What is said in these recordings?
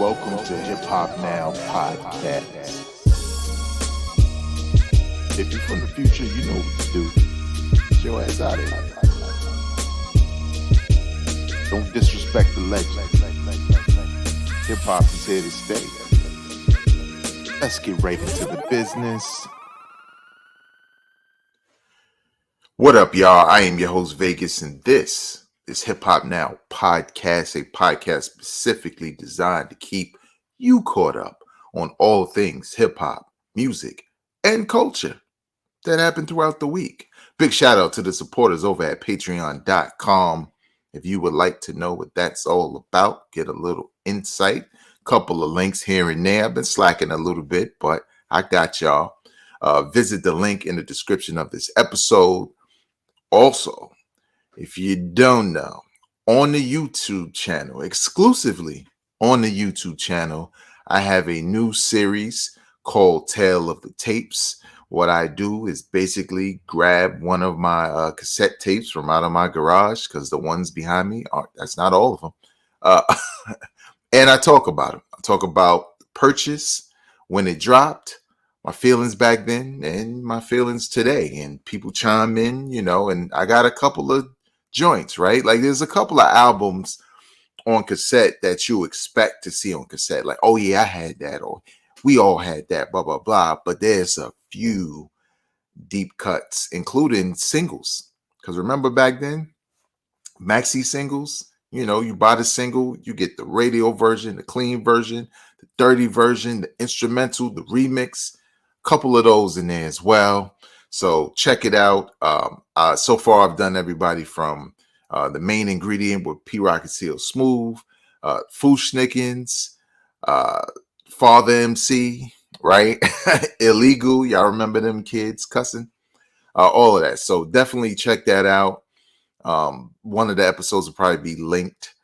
Welcome to Hip Hop Now Podcast. If you're from the future, you know what to do. Get your ass out of here. Don't disrespect the legend. Hip hop is here to stay. Let's get right into the business. What up, y'all? I am your host, Vegas, and this is Hip Hop Now Podcast, a podcast specifically designed to keep you caught up on all things hip hop, music, and culture that happened throughout the week. Big shout out to the supporters over at patreon.com. If you would like to know what that's all about, get a little insight, couple of links here and there. I've been slacking a little bit, but I got y'all. Visit the link in the description of this episode. Also, if you don't know, on the YouTube channel, exclusively on the YouTube channel, I have a new series called Tale of the Tapes. What I do is basically grab one of my cassette tapes from out of my garage, because the ones behind me, that's not all of them. And I talk about them. I talk about the purchase, when it dropped, my feelings back then, and my feelings today. And people chime in, and I got a couple of joints, right? Like there's a couple of albums on cassette that you expect to see on cassette. Like, oh yeah, I had that, or we all had that, blah, blah, blah. But there's a few deep cuts, including singles. Because remember back then, maxi singles, you buy the single, you get the radio version, the clean version, the dirty version, the instrumental, the remix, a couple of those in there as well. So check it out. So far, I've done everybody from the main ingredient with P Rock and Seal Smooth, Fushnickens, Father MC, right? Illegal. Y'all remember them kids cussing? All of that. So definitely check that out. One of the episodes will probably be linked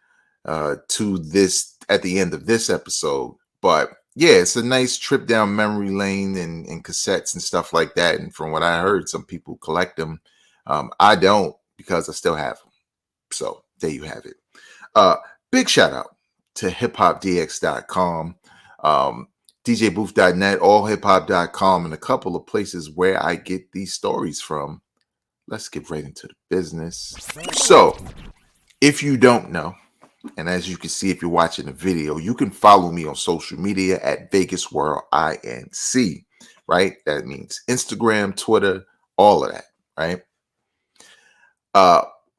to this at the end of this episode. But yeah, it's a nice trip down memory lane and cassettes and stuff like that. And from what I heard, some people collect them. I don't, because I still have them. So there you have it. Big shout out to hiphopdx.com, djbooth.net, allhiphop.com, and a couple of places where I get these stories from. Let's get right into the business. So if you don't know, and as you can see, if you're watching the video, you can follow me on social media at Vegas World INC, right? That means Instagram, Twitter, all of that, right?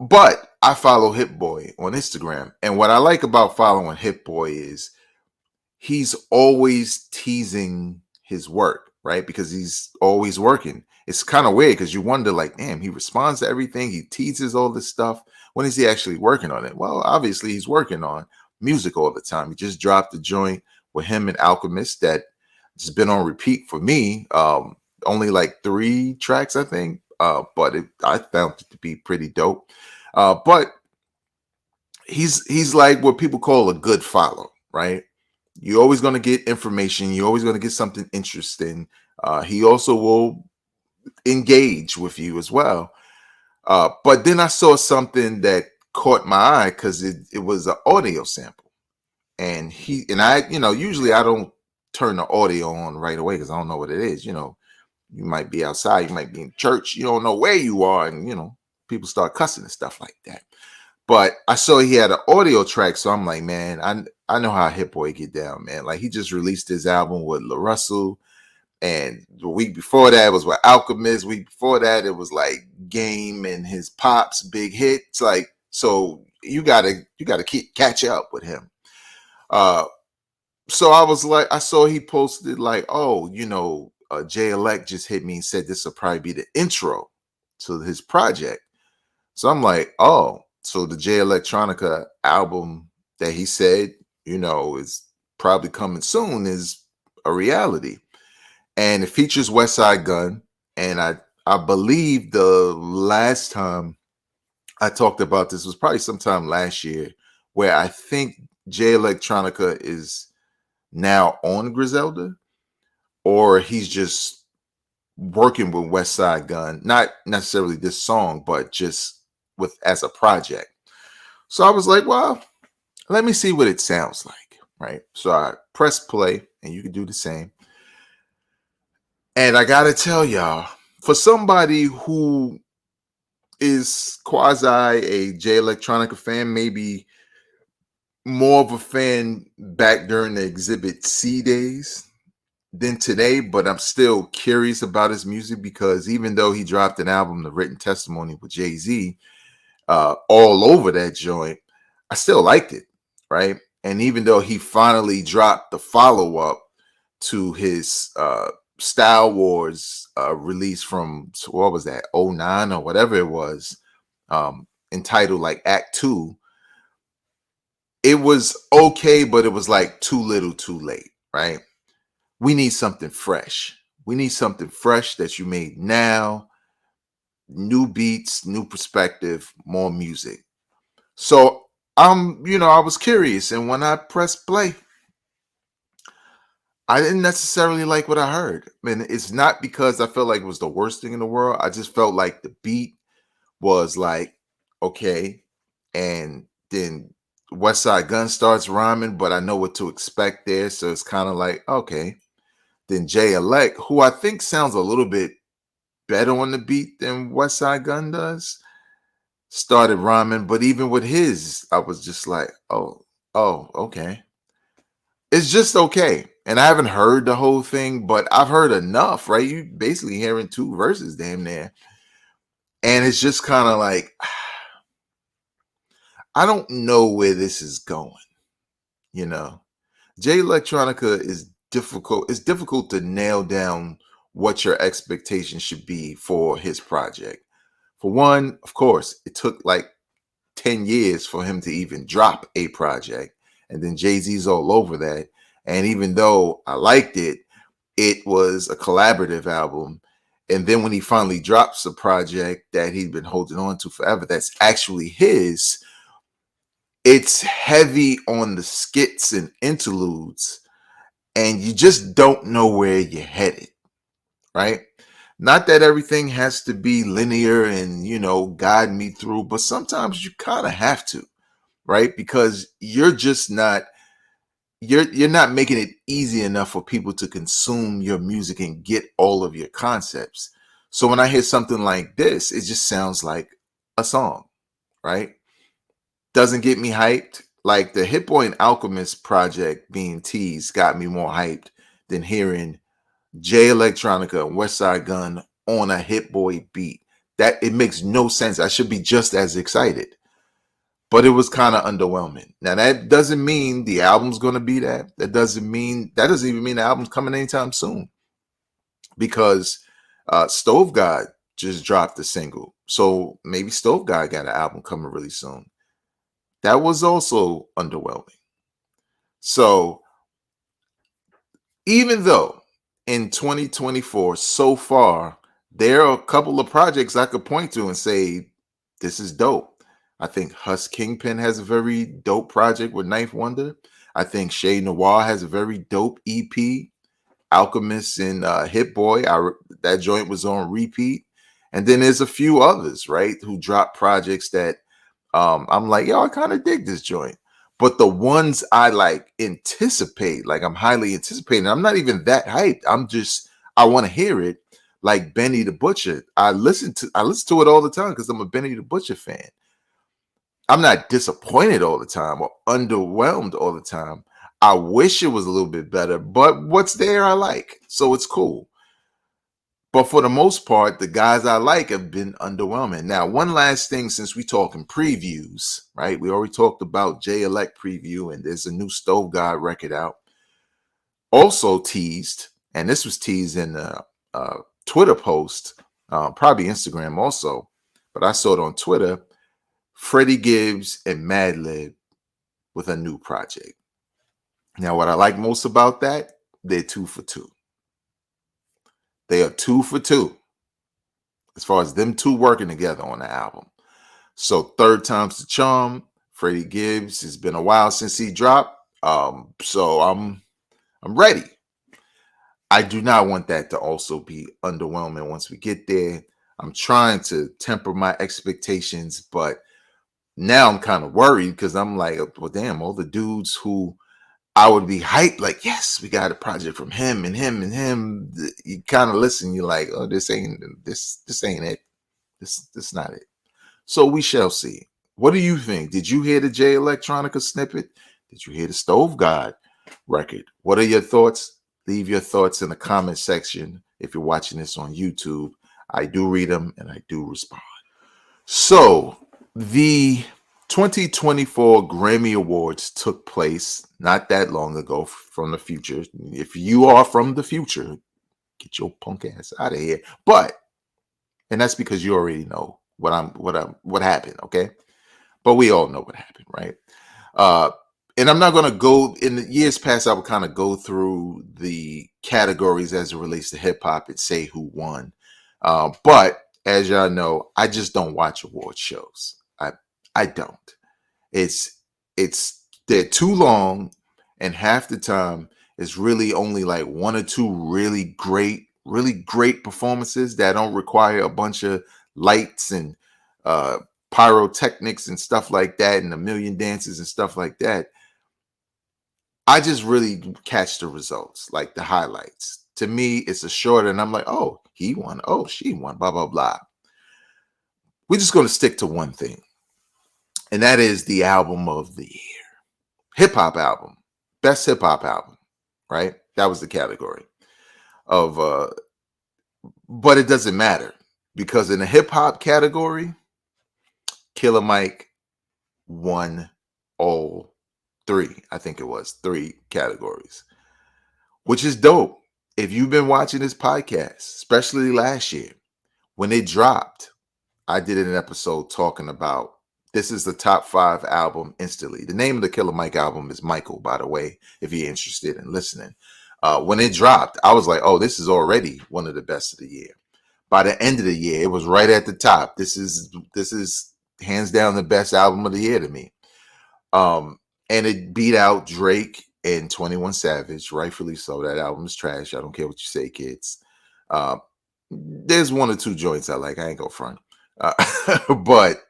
But I follow Hit Boy on Instagram. And what I like about following Hit Boy is he's always teasing his work, right? Because he's always working. It's kind of weird because you wonder, like, damn, he responds to everything. He teases all this stuff. When is he actually working on it? Well, obviously he's working on music all the time. He just dropped a joint with him and Alchemist that has been on repeat for me. Only like 3 tracks, I think. But I found it to be pretty dope. But he's like what people call a good follow, right? You're always going to get information. You're always going to get something interesting. He also will engage with you as well. But then I saw something that caught my eye because it was an audio sample. And I usually I don't turn the audio on right away because I don't know what it is. You might be outside, you might be in church, you don't know where you are, and people start cussing and stuff like that. But I saw he had an audio track, so I'm like, man, I know how Hit Boy get down, man. Like he just released his album with La Russell, and the week before that was with Alchemist. Week before that, it was like Game and his Pops big hits. Like, so you gotta catch up with him. So I was like, I saw he posted like, oh, Jay Elect just hit me and said this will probably be the intro to his project. So I'm like, oh, so the Jay Electronica album that he said, is probably coming soon is a reality. And it features West Side Gun. And I believe the last time I talked about this was probably sometime last year, where I think Jay Electronica is now on Griselda, or he's just working with West Side Gun, not necessarily this song, but just as a project. So I was like, well, let me see what it sounds like. right? So I press play, and you can do the same. And I gotta tell y'all, for somebody who is quasi a J Electronica fan, maybe more of a fan back during the Exhibit C days than today, but I'm still curious about his music because even though he dropped an album, The Written Testimony with Jay-Z, all over that joint, I still liked it, right? And even though he finally dropped the follow-up to his Style Wars release from, what was that, '09 or whatever it was, entitled like Act 2, it was okay, but it was like too little too late, right? We need something fresh. We need something fresh that you made now, new beats, new perspective, more music. So I was curious, and when I pressed play, I didn't necessarily like what I heard. And it's not because I felt like it was the worst thing in the world. I just felt like the beat was like, okay. And then West Side Gun starts rhyming, but I know what to expect there. So it's kind of like, okay. Then Jay Elect, who I think sounds a little bit better on the beat than West Side Gun does, started rhyming. But even with his, I was just like, oh, okay. It's just okay. And I haven't heard the whole thing, but I've heard enough, right? You basically hearing two verses damn near. And it's just kind of like, I don't know where this is going, you know. J Electronica is difficult. It's difficult to nail down what your expectations should be for his project. For one, of course, it took like 10 years for him to even drop a project. And then Jay-Z's all over that. And even though I liked it, it was a collaborative album. And then when he finally drops a project that he'd been holding on to forever, that's actually his, it's heavy on the skits and interludes. And you just don't know where you're headed, right? Not that everything has to be linear and, guide me through, but sometimes you kind of have to, right? Because you're not making it easy enough for people to consume your music and get all of your concepts. So when I hear something like this, it just sounds like a song, right? Doesn't get me hyped. Like the Hit Boy and Alchemist project being teased got me more hyped than hearing J Electronica and West Side Gun on a Hit Boy beat. That it makes no sense. I should be just as excited. But it was kind of underwhelming. Now that doesn't mean the album's gonna be that. That doesn't even mean the album's coming anytime soon. Because Stove God just dropped a single. So maybe Stove God got an album coming really soon. That was also underwhelming. So even though in 2024 so far there are a couple of projects I could point to and say this is dope. I think Huss Kingpin has a very dope project with Knife Wonder. I think Shay Noir has a very dope EP. Alchemist and Hit Boy, that joint was on repeat. And then there's a few others, right, who dropped projects that I'm like, yo, I kind of dig this joint. But the ones I like anticipate, like I'm highly anticipating, I'm not even that hyped. I want to hear it. Like Benny the Butcher. I listen to it all the time because I'm a Benny the Butcher fan. I'm not disappointed all the time or underwhelmed all the time. I wish it was a little bit better, but what's there I like. So it's cool. But for the most part, the guys I like have been underwhelming. Now, one last thing, since we talking previews, right? We already talked about J Elect preview, and there's a new Stove God record out. Also teased, and this was teased in a Twitter post, probably Instagram also, but I saw it on Twitter. Freddie Gibbs and Madlib with a new project. Now, what I like most about that, they're 2 for 2. They are 2 for 2 as far as them two working together on the album. So third time's the charm. Freddie Gibbs, it's been a while since he dropped. So I'm ready. I do not want that to also be underwhelming once we get there. I'm trying to temper my expectations, but now I'm kind of worried because I'm like, well, damn, all the dudes who I would be hyped, like, yes, we got a project from him and him and him. You kind of listen, you're like, oh, this ain't it. This not it. So we shall see. What do you think? Did you hear the Jay Electronica snippet? Did you hear the Stove God record? What are your thoughts? Leave your thoughts in the comment section if you're watching this on YouTube. I do read them and I do respond. So the 2024 Grammy Awards took place not that long ago from the future. If you are from the future, get your punk ass out of here. And that's because you already know what happened, okay? But we all know what happened, right? And I'm not gonna go in the years past. I would kind of go through the categories as it relates to hip hop and say who won. But as y'all know, I just don't watch award shows. I don't. It's they're too long, and half the time it's really only like one or two really great performances that don't require a bunch of lights and pyrotechnics and stuff like that, and a million dances and stuff like that. I just really catch the results, like the highlights. To me, it's a short, and I'm like, oh, he won, oh, she won, blah blah blah. We're just going to stick to one thing, and that is the album of the year, hip hop album, best hip hop album, right? That was the category of, but it doesn't matter because in the hip hop category, Killer Mike won all three. I think it was three categories, which is dope. If you've been watching this podcast, especially last year when it dropped, I did an episode talking about this is the top 5 album instantly. The name of the Killer Mike album is Michael, by the way, if you're interested in listening. When it dropped, I was like, oh, this is already one of the best of the year. By the end of the year, it was right at the top. This is hands down the best album of the year to me. And it beat out Drake and 21 Savage, rightfully so. That album is trash. I don't care what you say, kids. There's one or two joints I like. I ain't go front. But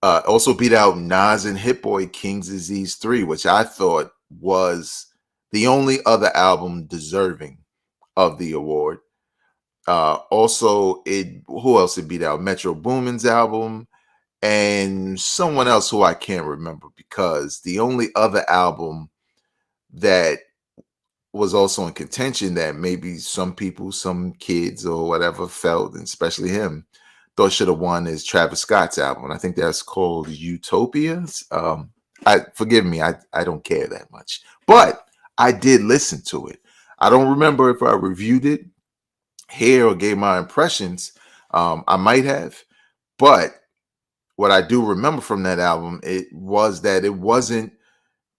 also beat out Nas and Hit Boy King's Disease 3, which I thought was the only other album deserving of the award. Also, who else it beat out? Metro Boomin's album and someone else who I can't remember, because the only other album that was also in contention that maybe some people, some kids or whatever felt, and especially him, thought should have won is Travis Scott's album. And I think that's called Utopia. Forgive me, I don't care that much, but I did listen to it. I don't remember if I reviewed it here or gave my impressions. I might have, but what I do remember from that album, it was that it wasn't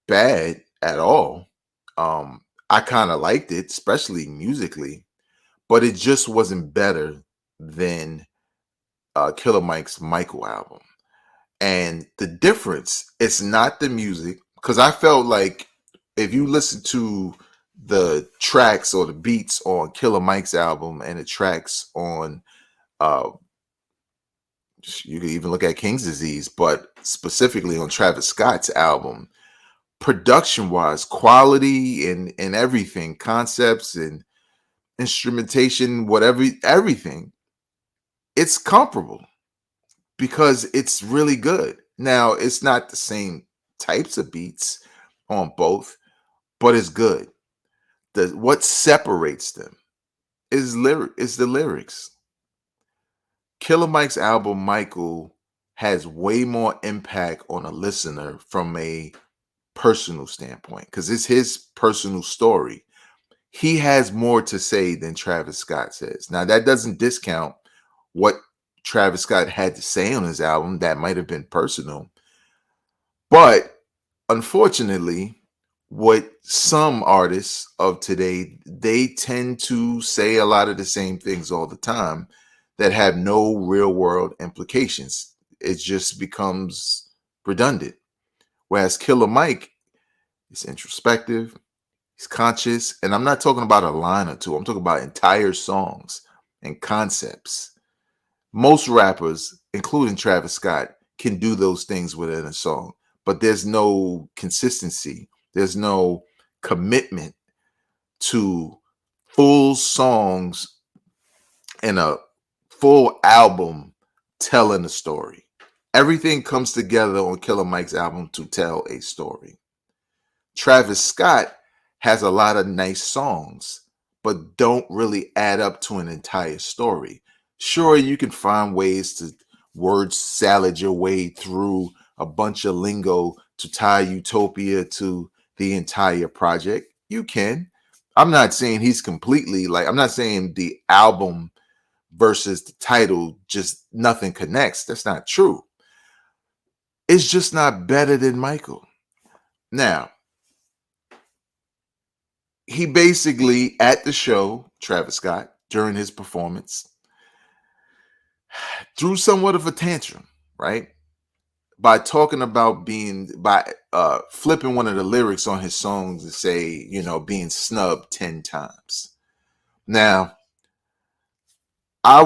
bad at all. I kind of liked it, especially musically, but it just wasn't better than Killer Mike's Michael album. And the difference, it's not the music, because I felt like if you listen to the tracks or the beats on Killer Mike's album and the tracks on you can even look at King's Disease, but specifically on Travis Scott's album, production wise, quality and everything, concepts and instrumentation, whatever, everything, it's comparable because it's really good. Now, it's not the same types of beats on both, but it's good. What separates them is the lyrics. Killer Mike's album, Michael, has way more impact on a listener from a personal standpoint because it's his personal story. He has more to say than Travis Scott says. Now, that doesn't discount what Travis Scott had to say on his album that might have been personal. But unfortunately, what some artists of today, they tend to say a lot of the same things all the time that have no real world implications. It just becomes redundant. Whereas Killer Mike is introspective, he's conscious, and I'm not talking about a line or two. I'm talking about entire songs and concepts. Most rappers, including Travis Scott, can do those things within a song, but there's no consistency. There's no commitment to full songs and a full album telling a story. Everything comes together on Killer Mike's album to tell a story. Travis Scott has a lot of nice songs, but don't really add up to an entire story. Sure, you can find ways to word salad your way through a bunch of lingo to tie Utopia to the entire project. You can. I'm not saying he's completely like, I'm not saying the album versus the title, just nothing connects. That's not true. It's just not better than Michael. Now, he basically at the show, Travis Scott, during his performance, threw somewhat of a tantrum, right? By talking about flipping one of the lyrics on his songs to say, being snubbed 10 times. Now, I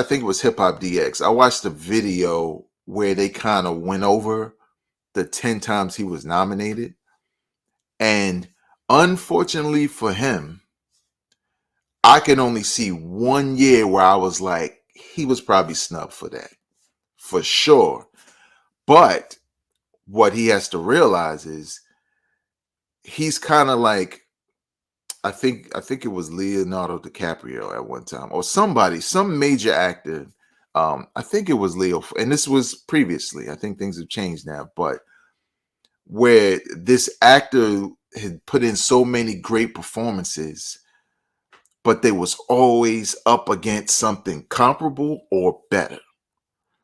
think it was Hip Hop DX. I watched a video where they kind of went over the 10 times he was nominated. And unfortunately for him, I can only see 1 year where I was like, he was probably snubbed for that, for sure. But what he has to realize is he's kind of like, I think it was Leonardo DiCaprio at one time, or some major actor. I think it was Leo, and this was previously. I think things have changed now, but where this actor had put in so many great performances, but they was always up against something comparable or better.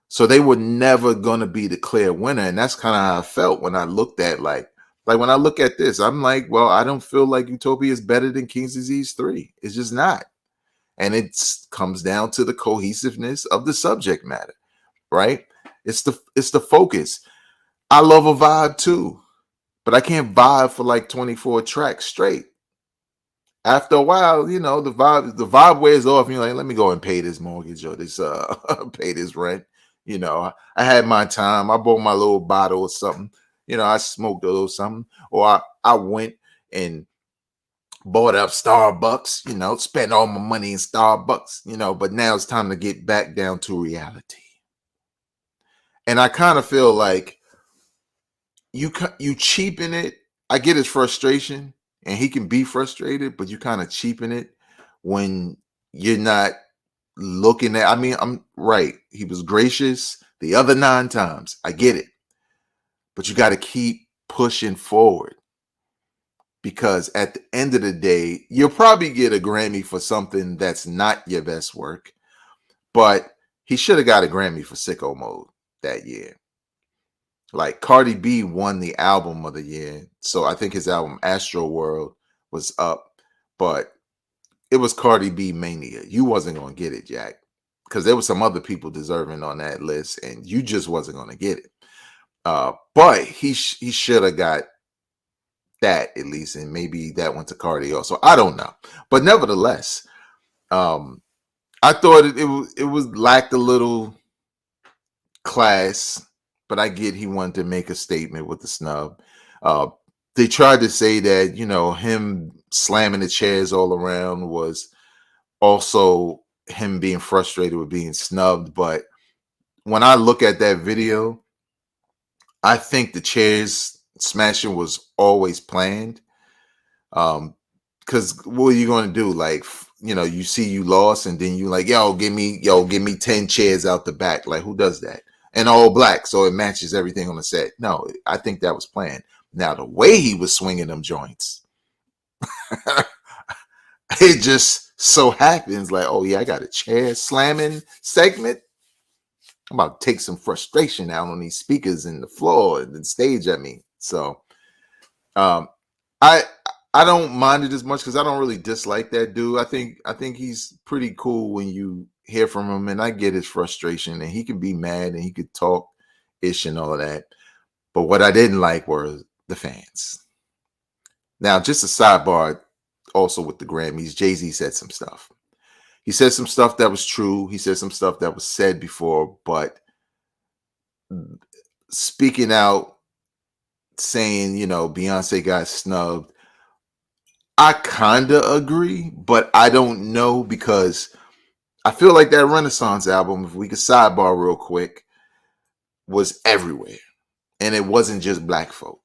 So they were never going to be the clear winner. And that's kind of how I felt when I looked at like when I look at this, I'm like, well, I don't feel like Utopia is better than King's Disease 3. It's just not. And it comes down to the cohesiveness of the subject matter, right? It's the focus. I love a vibe too, but I can't vibe for like 24 tracks straight. After a while, the vibe wears off, and you're like, let me go and pay this mortgage or this pay this rent. I had my time. I bought my little bottle or something. I smoked a little something, or I went and bought up Starbucks, spent all my money in Starbucks, but now it's time to get back down to reality. And I kind of feel like you cheapen it. I get his frustration, and he can be frustrated, but you kind of cheapen it when you're not looking at, I'm right. He was gracious the other 9 times. I get it. But you got to keep pushing forward, because at the end of the day, you'll probably get a Grammy for something that's not your best work, but he should have got a Grammy for Sicko Mode that year. Like Cardi B won the album of the year. So I think his album Astro World was up, but it was Cardi B Mania. You wasn't going to get it, Jack, because there were some other people deserving on that list, and you just wasn't going to get it. But he should have got that at least, and maybe that went to Cardi also. I don't know, but nevertheless, I thought it was lacked a little class, but I get he wanted to make a statement with the snub. They tried to say that him slamming the chairs all around was also him being frustrated with being snubbed, but when I look at that video, I think the chairs smashing was always planned. Because what are you going to do? Like, you see you lost, and then you like, give me 10 chairs out the back. Like, who does that? And all black, so it matches everything on the set. No, I think that was planned. Now, the way he was swinging them joints, it just so happens like, oh yeah, I got a chair slamming segment. I'm about to take some frustration out on these speakers in the floor and the stage. So I don't mind it as much because I don't really dislike that dude. I think he's pretty cool when you hear from him, and I get his frustration, and he can be mad and he could talk ish and all of that. But what I didn't like were the fans. Now, just a sidebar also with the Grammys, Jay-Z said some stuff. He said some stuff that was true. He said some stuff that was said before, but speaking out, saying, Beyonce got snubbed, I kind of agree, but I don't know because I feel like that Renaissance album, if we could sidebar real quick, was everywhere. And it wasn't just black folk.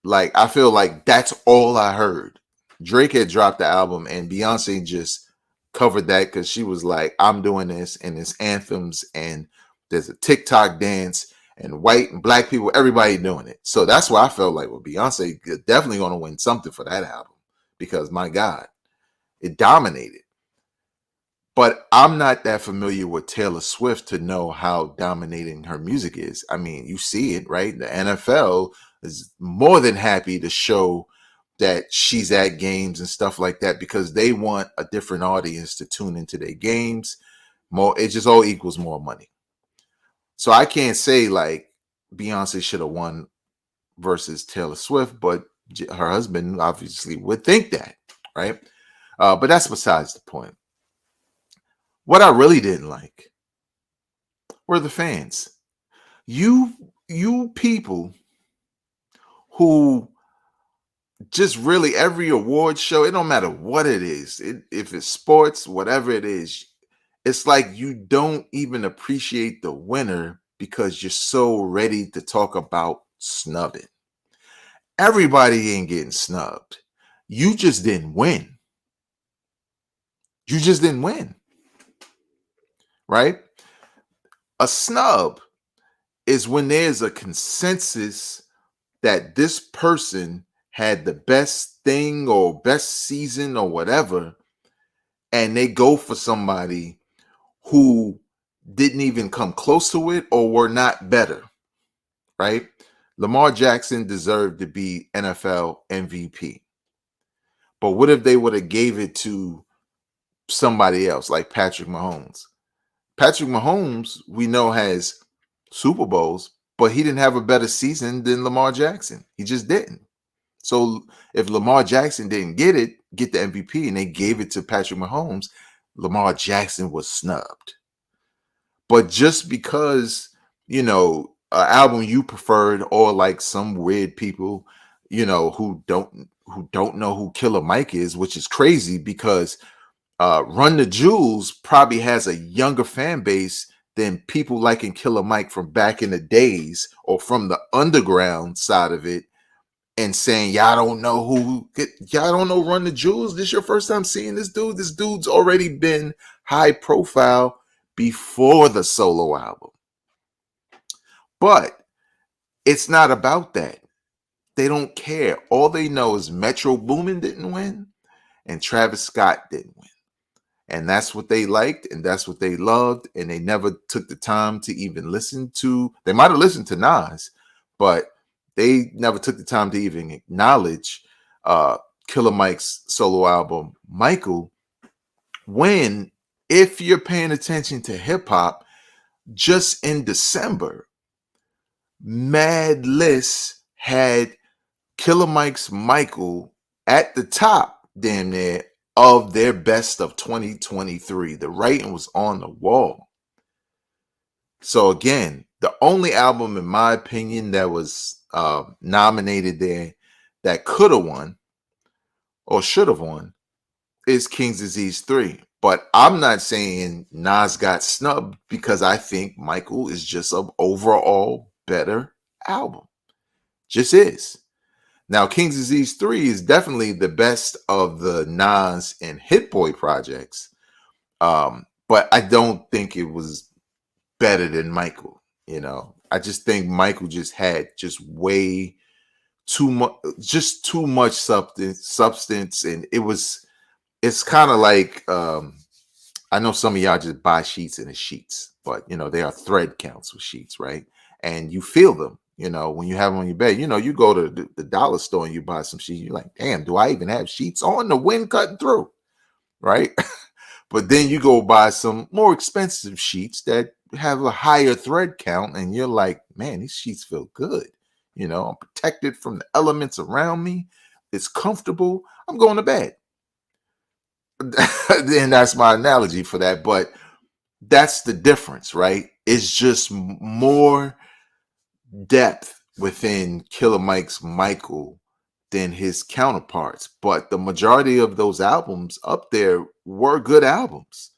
Like, I feel like that's all I heard. Drake had dropped the album and Beyonce just covered that because she was like, I'm doing this, and it's anthems, and there's a TikTok dance, and white and black people, everybody doing it. So that's why I felt like, well, Beyonce is definitely going to win something for that album because, my God, it dominated. But I'm not that familiar with Taylor Swift to know how dominating her music is. I mean, you see it, right? The NFL is more than happy to show that she's at games and stuff like that because they want a different audience to tune into their games. More, it just all equals more money. So I can't say like Beyonce should have won versus Taylor Swift, but her husband obviously would think that, right? But that's besides the point. What I really didn't like were the fans. You people who just really every award show, it don't matter what it is, if it's sports, whatever it is, it's like you don't even appreciate the winner because you're so ready to talk about snubbing. Everybody ain't getting snubbed. You just didn't win. You just didn't win. Right? A snub is when there's a consensus that this person had the best thing or best season or whatever, and they go for somebody who didn't even come close to it or were not better, right? Lamar Jackson deserved to be NFL MVP. But what if they would have gave it to somebody else like Patrick Mahomes? Patrick Mahomes, we know, has Super Bowls, but he didn't have a better season than Lamar Jackson. He just didn't. So if Lamar Jackson didn't get the MVP, and they gave it to Patrick Mahomes, Lamar Jackson was snubbed. But just because, an album you preferred, or like some weird people, who don't know who Killer Mike is, which is crazy because Run the Jewels probably has a younger fan base than people liking Killer Mike from back in the days or from the underground side of it, and saying y'all don't know Run the Jewels. This your first time seeing this dude. This dude's already been high profile before the solo album. But it's not about that. They don't care. All they know is Metro Boomin didn't win and Travis Scott didn't win. And that's what they liked, and that's what they loved, and they never took the time to even listen to. They might have listened to Nas, but they never took the time to even acknowledge Killer Mike's solo album, Michael. When, if you're paying attention to hip hop, just in December, Mad List had Killer Mike's Michael at the top, damn near, of their best of 2023. The rating was on the wall. So again, the only album, in my opinion, that was nominated there that could have won or should have won is King's Disease 3. But I'm not saying Nas got snubbed because I think Michael is just an overall better album. Just is. Now, King's Disease 3 is definitely the best of the Nas and Hit Boy projects. But I don't think it was better than Michael. I just think Michael just had just way too much substance. And it's kind of like, I know some of y'all just buy sheets and it's sheets, but there are thread counts with sheets, right? And you feel them. When you have them on your bed, you go to the dollar store and you buy some sheets. You're like, damn, do I even have sheets on? The wind cutting through, right? But then you go buy some more expensive sheets that have a higher thread count, and you're like, man, these sheets feel good. I'm protected from the elements around me. It's comfortable. I'm going to bed. And that's my analogy for that. But that's the difference, right? It's just more depth within Killer Mike's Michael than his counterparts, but the majority of those albums up there were good albums.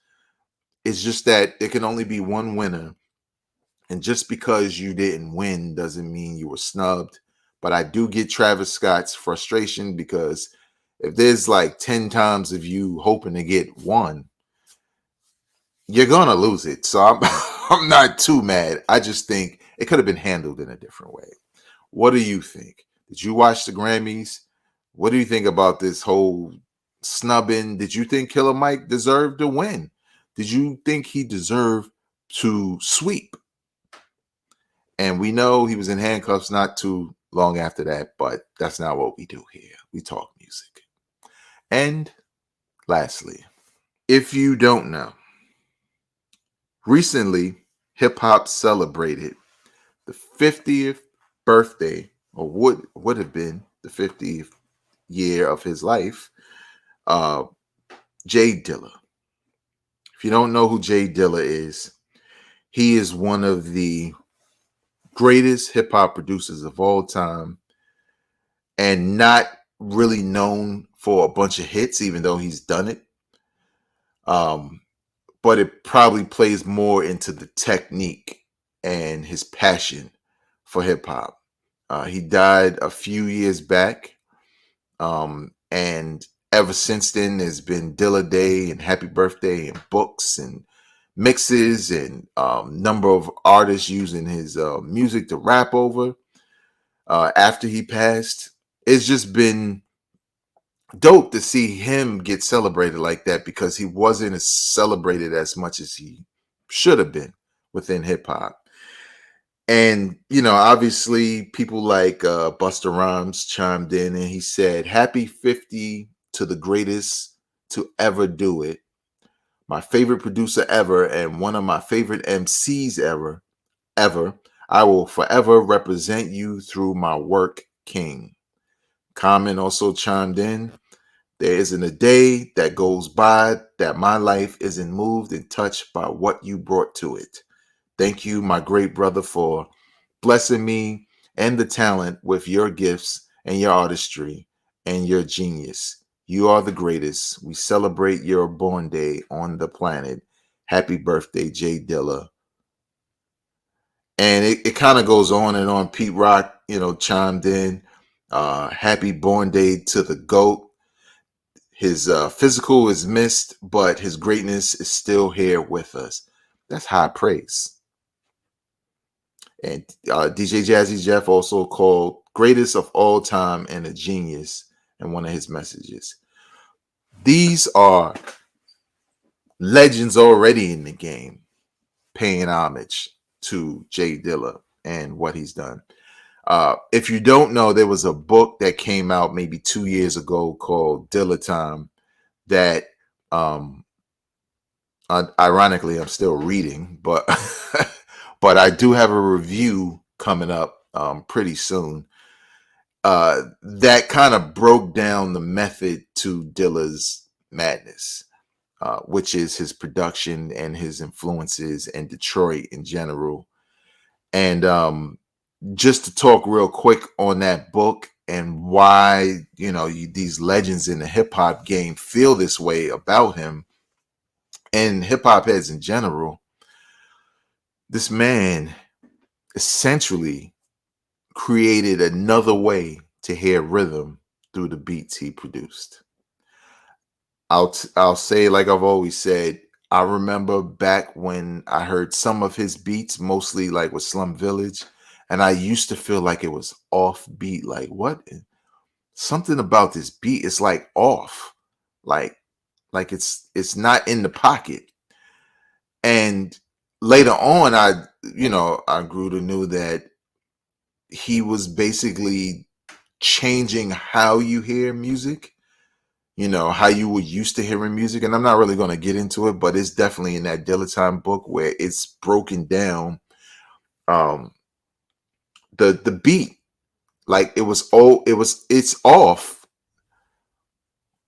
It's just that there can only be one winner. And just because you didn't win doesn't mean you were snubbed. But I do get Travis Scott's frustration because if there's like 10 times of you hoping to get one, you're gonna lose it. So I'm I'm not too mad. I just think it could have been handled in a different way. What do you think? Did you watch the Grammys? What do you think about this whole snubbing? Did you think Killer Mike deserved to win? Did you think he deserved to sweep? And we know he was in handcuffs not too long after that, but that's not what we do here. We talk music. And lastly, if you don't know, recently hip hop celebrated the 50th birthday, or would have been the 50th year of his life, Jay Dilla. If you don't know who Jay Dilla is, he is one of the greatest hip hop producers of all time, and not really known for a bunch of hits, even though he's done it. But it probably plays more into the technique and his passion for hip hop. He died a few years back, and ever since then, there's been Dilla Day and Happy Birthday and books and mixes and number of artists using his music to rap over after he passed. It's just been dope to see him get celebrated like that, because he wasn't as celebrated as much as he should have been within hip hop. And, you know, obviously people like Busta Rhymes chimed in and he said, "Happy 50 to the greatest to ever do it. My favorite producer ever and one of my favorite MCs ever. I will forever represent you through my work, King." Common also chimed in, "There isn't a day that goes by that my life isn't moved and touched by what you brought to it. Thank you, my great brother, for blessing me and the talent with your gifts and your artistry and your genius. You are the greatest. We celebrate your born day on the planet. Happy birthday, Jay Dilla." And it kind of goes on and on. Pete Rock, you know, chimed in. Happy born day to the GOAT. His physical is missed, but his greatness is still here with us. That's high praise. And DJ Jazzy Jeff also called greatest of all time and a genius in one of his messages. These are legends already in the game paying homage to Jay Dilla and what he's done. If you don't know, there was a book that came out maybe 2 years ago called Dilla Time that ironically I'm still reading, but but I do have a review coming up pretty soon that kind of broke down the method to Dilla's madness, which is his production and his influences in Detroit in general. And just to talk real quick on that book and why, you know, these legends in the hip hop game feel this way about him and hip hop heads in general. This man essentially created another way to hear rhythm through the beats he produced. I'll say, like I've always said, I remember back when I heard some of his beats, mostly like with Slum Village, and I used to feel like it was off beat. Like, what? Something about this beat is like off. Like it's not in the pocket. And later on, I grew to know that he was basically changing how you hear music, you know, how you were used to hearing music. And I'm not really going to get into it, but it's definitely in that Dilla Time book where it's broken down the beat. Like it's off.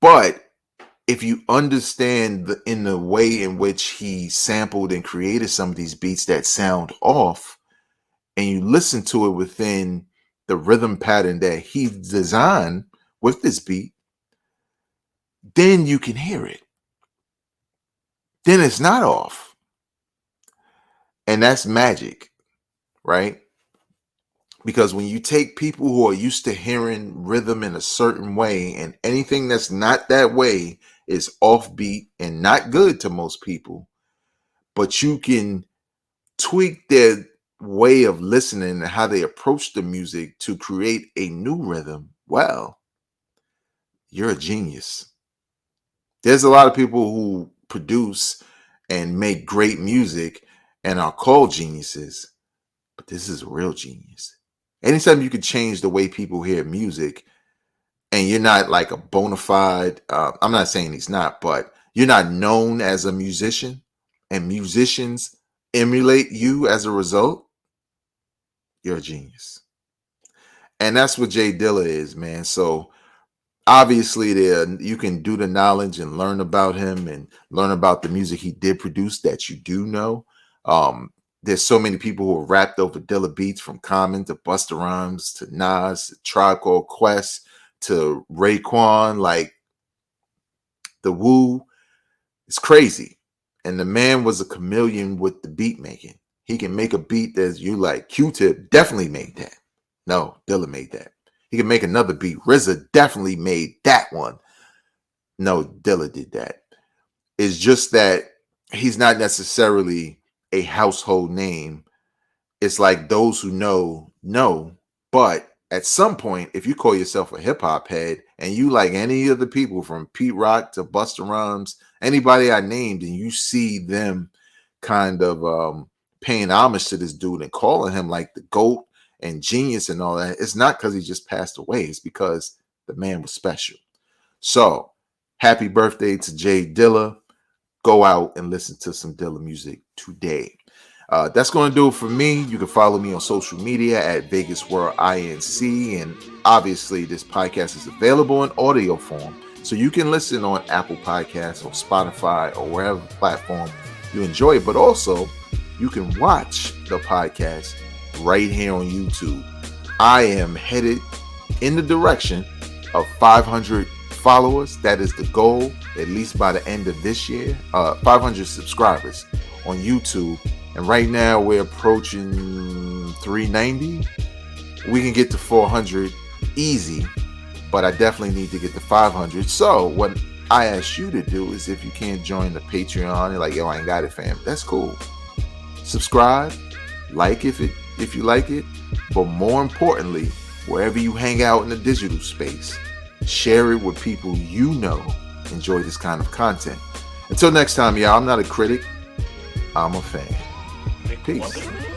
But if you understand in the way in which he sampled and created some of these beats that sound off, and you listen to it within the rhythm pattern that he designed, with this beat, then you can hear it. Then it's not off. And that's magic, right? Because when you take people who are used to hearing rhythm in a certain way, and anything that's not that way is offbeat and not good to most people, but you can tweak their way of listening and how they approach the music to create a new rhythm, well, you're a genius. There's a lot of people who produce and make great music and are called geniuses, but this is a real genius. Anytime you can change the way people hear music, and you're not like a bona fide, I'm not saying he's not, but you're not known as a musician, and musicians emulate you as a result, you're a genius. And that's what Jay Dilla is, man. So obviously you can do the knowledge and learn about him and learn about the music he did produce that you do know. There's so many people who are rapped over Dilla beats, from Common to Busta Rhymes to Nas to Tribe Called Quest to Raekwon, like the Wu. It's crazy. And the man was a chameleon with the beat making. He can make a beat that you like. Q-Tip definitely made that. No, Dilla made that. He can make another beat. RZA definitely made that one. No, Dilla did that. It's just that he's not necessarily a household name. It's like those who know, but at some point, if you call yourself a hip hop head and you like any of the people from Pete Rock to Busta Rhymes, anybody I named, and you see them kind of paying homage to this dude and calling him like the GOAT and genius and all that, it's not because he just passed away. It's because the man was special. So happy birthday to Jay Dilla. Go out and listen to some Dilla music today. That's going to do it for me. You can follow me on social media at Vegas World INC. And obviously, this podcast is available in audio form. So you can listen on Apple Podcasts or Spotify or wherever platform you enjoy it. But also, you can watch the podcast right here on YouTube. I am headed in the direction of 500 followers. That is the goal, at least by the end of this year. 500 subscribers on YouTube. And right now we're approaching 390. We can get to 400 easy, but I definitely need to get to 500. So what I ask you to do is, if you can't join the Patreon, you're like, yo, I ain't got it, fam. That's cool. Subscribe, like if you like it, but more importantly, wherever you hang out in the digital space, share it with people you know enjoy this kind of content. Until next time, y'all, I'm not a critic, I'm a fan. Peace.